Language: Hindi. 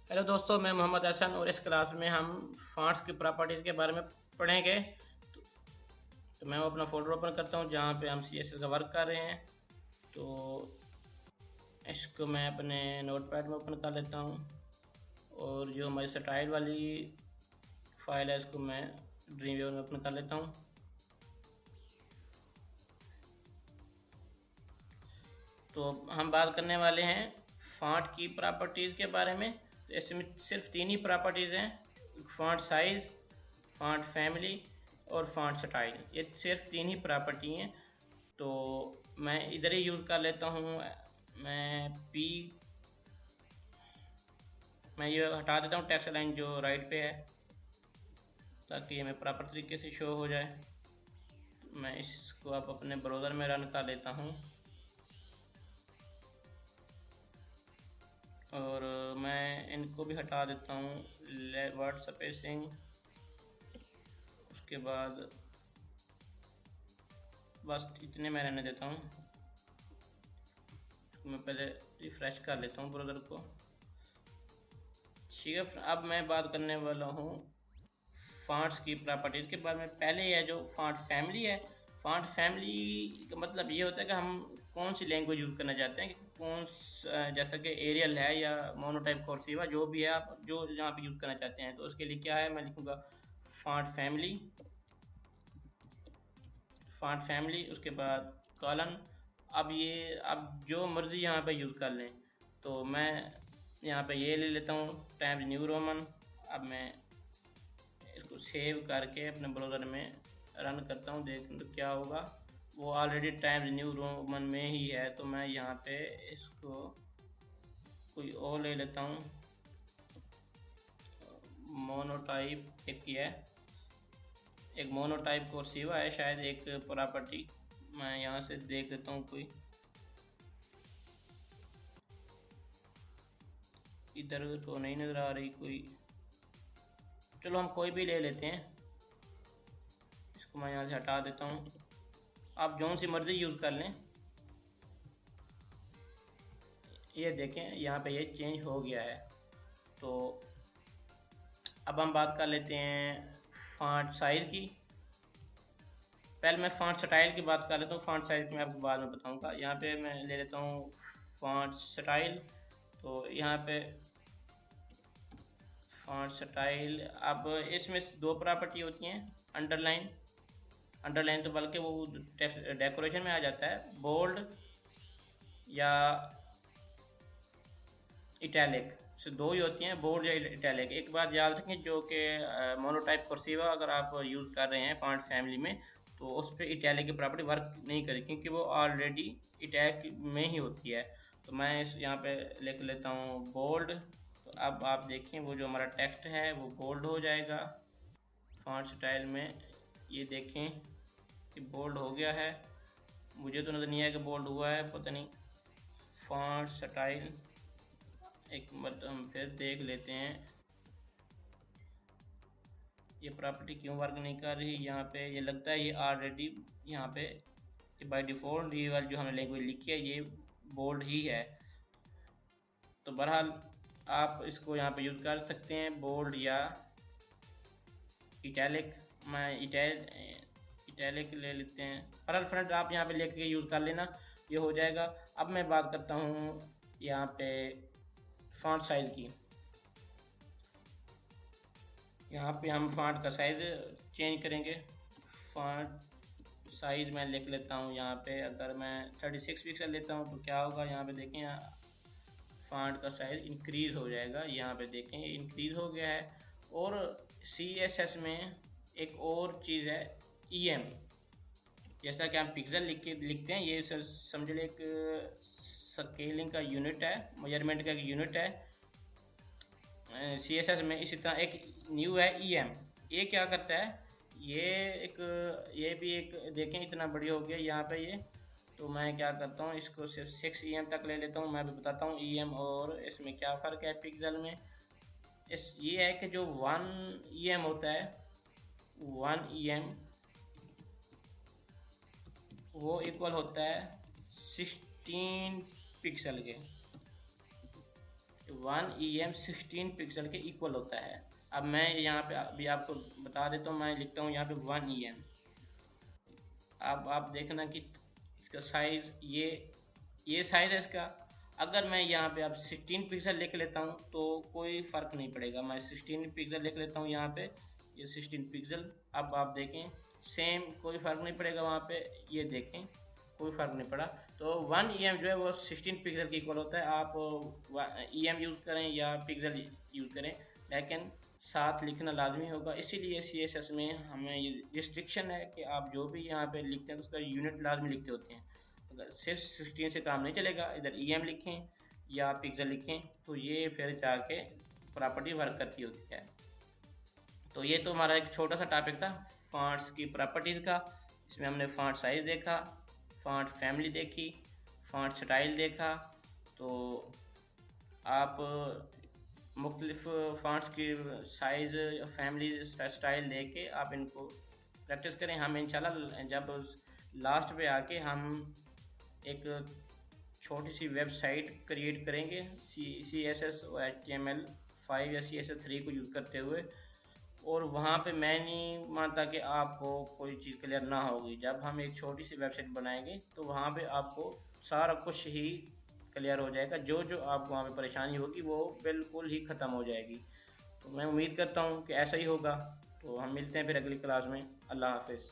हेलो दोस्तों, मैं मोहम्मद हसन और इस क्लास में हम फॉन्ट्स की प्रॉपर्टीज़ के बारे में पढ़ेंगे। तो मैं अपना फोल्डर ओपन करता हूँ जहाँ पे हम CSS का वर्क कर रहे हैं। तो इसको मैं अपने नोटपैड में ओपन कर लेता हूँ और जो हमारी स्टाइल वाली फाइल है इसको मैं ड्रीमवीवर में ओपन कर लेता हूँ। तो हम बात करने वाले हैं फॉन्ट की प्रॉपर्टीज़ के बारे में। तो इसमें सिर्फ तीन ही प्रॉपर्टीज़ हैं: फॉन्ट साइज़, फॉन्ट फैमिली और फॉन्ट स्टाइल। ये सिर्फ तीन ही प्रॉपर्टी हैं। तो मैं इधर ही यूज़ कर लेता हूँ। मैं पी मैं ये हटा देता हूँ टेक्स्ट लाइन जो राइट पे है, ताकि हमें प्रॉपर तरीके से शो हो जाए। तो मैं इसको अब अपने ब्राउज़र में रन कर लेता हूँ और मैं इनको भी हटा देता हूँ। वर्ड स्पेसिंग, उसके बाद बस इतने मैं रहने देता हूँ। मैं पहले रिफ़्रेश कर लेता हूँ ब्राउज़र को। ठीक है, अब मैं बात करने वाला हूँ फॉन्ट्स की प्रॉपर्टीज़ के बारे में। पहले है जो फॉन्ट फैमिली है। फॉन्ट फैमिली का मतलब ये होता है कि हम कौन सी लैंग्वेज यूज़ करना चाहते हैं, कि जैसा कि एरियल है या मोनोटाइप कर्सिव, जो भी है आप जो जहाँ पे यूज़ करना चाहते हैं। तो उसके लिए क्या है, मैं लिखूँगा फॉन्ट फैमिली, फॉन्ट फैमिली, उसके बाद कॉलन। अब जो मर्ज़ी यहाँ पे यूज़ कर लें। तो मैं यहाँ पे ये ले लेता हूँ टाइम्स न्यू रोमन। अब मैं इसको सेव करके अपने ब्राउज़र में रन करता हूँ, देखते तो क्या होगा। वो ऑलरेडी टाइम्स न्यू रोमन में ही है। तो मैं यहाँ पे इसको कोई और ले लेता हूँ, मोनोटाइप एक ही है, एक मोनोटाइप कर्सिवा है शायद एक प्रॉपर्टी। मैं यहाँ से देख लेता हूँ कोई, इधर तो नहीं नज़र आ रही कोई। चलो हम कोई भी ले लेते हैं, इसको मैं यहाँ से हटा देता हूँ। आप जौन सी मर्ज़ी यूज़ कर लें। ये देखें यहाँ पे ये चेंज हो गया है। तो अब हम बात कर लेते हैं फॉन्ट साइज़ की। पहले मैं फॉन्ट स्टाइल की बात कर लेता हूँ, फॉन्ट साइज़ की मैं आपको बाद में बताऊँगा। यहाँ पे मैं ले लेता हूँ फॉन्ट स्टाइल। तो यहाँ पे फॉन्ट स्टाइल, अब इसमें दो प्रॉपर्टी होती हैं, अंडरलाइन। अंडरलाइन तो बल्कि वो डेकोरेशन में आ जाता है, बोल्ड या इटैलिक से दो ही होती हैं, बोल्ड या इटैलिक। एक बात याद रखें, जो कि मोनोटाइप कर्सिवा अगर आप यूज़ कर रहे हैं फॉन्ट फैमिली में, तो उस पर इटैलिक की प्रॉपर्टी वर्क नहीं करेगी, क्योंकि वो ऑलरेडी इटैलिक में ही होती है। तो मैं इस यहाँ पे लिख लेता हूँ बोल्ड। तो अब आप देखें वो जो हमारा टेक्स्ट है वो बोल्ड हो जाएगा फॉन्ट स्टाइल में। ये देखें कि बोल्ड हो गया है। मुझे तो नज़र नहीं आया कि बोल्ड हुआ है, पता नहीं। फॉन्ट स्टाइल एक बार हम फिर देख लेते हैं ये प्रॉपर्टी क्यों वर्क नहीं कर रही। यहाँ पे ये लगता है ये ऑलरेडी यहाँ पे बाय डिफ़ॉल्ट ये वाली जो हमने लैंग्वेज लिखी है ये बोल्ड ही है। तो बहरहाल आप इसको यहाँ पे यूज़ कर सकते हैं, बोल्ड या इटैलिक। मैं इटैलिक ले लेते हैं। बहरहाल फ्रेंड आप यहाँ पे लेके यूज़ कर लेना, ये हो जाएगा। अब मैं बात करता हूँ यहाँ पे फॉन्ट साइज़ की। यहाँ पे हम फॉन्ट का साइज़ चेंज करेंगे। फॉन्ट साइज़ मैं लिख लेता हूँ यहाँ पे, अगर मैं 36 पिक्सल लेता हूँ तो क्या होगा, यहाँ पे देखें फॉन्ट का साइज़ इंक्रीज़ हो जाएगा। यहाँ पे देखें ये इंक्रीज़ हो गया है। और CSS में एक और चीज़ है EM। जैसा कि हम पिक्सल लिखते हैं, ये समझ लें एक स्केलिंग का यूनिट है, मेजरमेंट का एक यूनिट है CSS में। इसी तरह एक न्यू है EM। ये क्या करता है, ये भी एक देखें इतना बड़ी हो गया यहाँ पे ये। तो मैं क्या करता हूँ, इसको सिर्फ 6 EM तक ले लेता हूँ। मैं भी बताता हूँ EM और इसमें क्या फ़र्क है पिक्सल में। ये है कि जो 1 EM होता है, 1 EM वो इक्वल होता है 16 पिक्सल के। 1 EM 16 पिक्सल के इक्वल होता है। अब मैं यहाँ पे अभी आपको बता देता हूँ, मैं लिखता हूँ यहाँ पे 1 EM। अब आप देखना कि इसका साइज़ ये साइज़ है इसका। अगर मैं यहाँ पे अब 16 पिक्सल लिख लेता हूँ तो कोई फ़र्क नहीं पड़ेगा। मैं 16 पिक्सल लिख लेता हूँ यहाँ पे, ये 16 पिक्सल। अब आप देखें सेम, कोई फ़र्क नहीं पड़ेगा वहाँ पे, ये देखें कोई फ़र्क नहीं पड़ा। तो 1 EM जो है वो 16 पिक्सल के इक्वल होता है। आप EM यूज़ करें या पिक्सल यूज़ करें, लेकिन साथ लिखना लाजमी होगा। इसीलिए CSS में हमें ये रिस्ट्रिक्शन है कि आप जो भी यहाँ पे लिखते हैं तो उसका यूनिट लाजमी लिखते होते हैं। अगर सिर्फ 16 से काम नहीं चलेगा, इधर EM लिखें या पिक्सल लिखें तो ये फिर जाके प्रॉपर्टी वर्क करती होती है। तो ये तो हमारा एक छोटा सा टॉपिक था फॉन्ट्स की प्रॉपर्टीज़ का। इसमें हमने फॉन्ट साइज़ देखा, फॉन्ट फैमिली देखी, फॉन्ट स्टाइल देखा। तो आप मुख्तलिफ फॉन्ट्स की साइज़, फैमिली, स्टाइल दे के आप इनको प्रैक्टिस करें। हम इंशाल्लाह जब लास्ट पे आके हम एक छोटी सी वेबसाइट क्रिएट करेंगे CSS और HTML5 या CSS3 को यूज़ करते हुए, और वहाँ पे मैं नहीं मानता कि आपको कोई चीज़ क्लियर ना होगी। जब हम एक छोटी सी वेबसाइट बनाएंगे तो वहाँ पे आपको सारा कुछ ही क्लियर हो जाएगा। जो जो आपको वहाँ पे परेशानी होगी वो बिल्कुल ही ख़त्म हो जाएगी। तो मैं उम्मीद करता हूँ कि ऐसा ही होगा। तो हम मिलते हैं फिर अगली क्लास में। अल्लाह हाफिज़।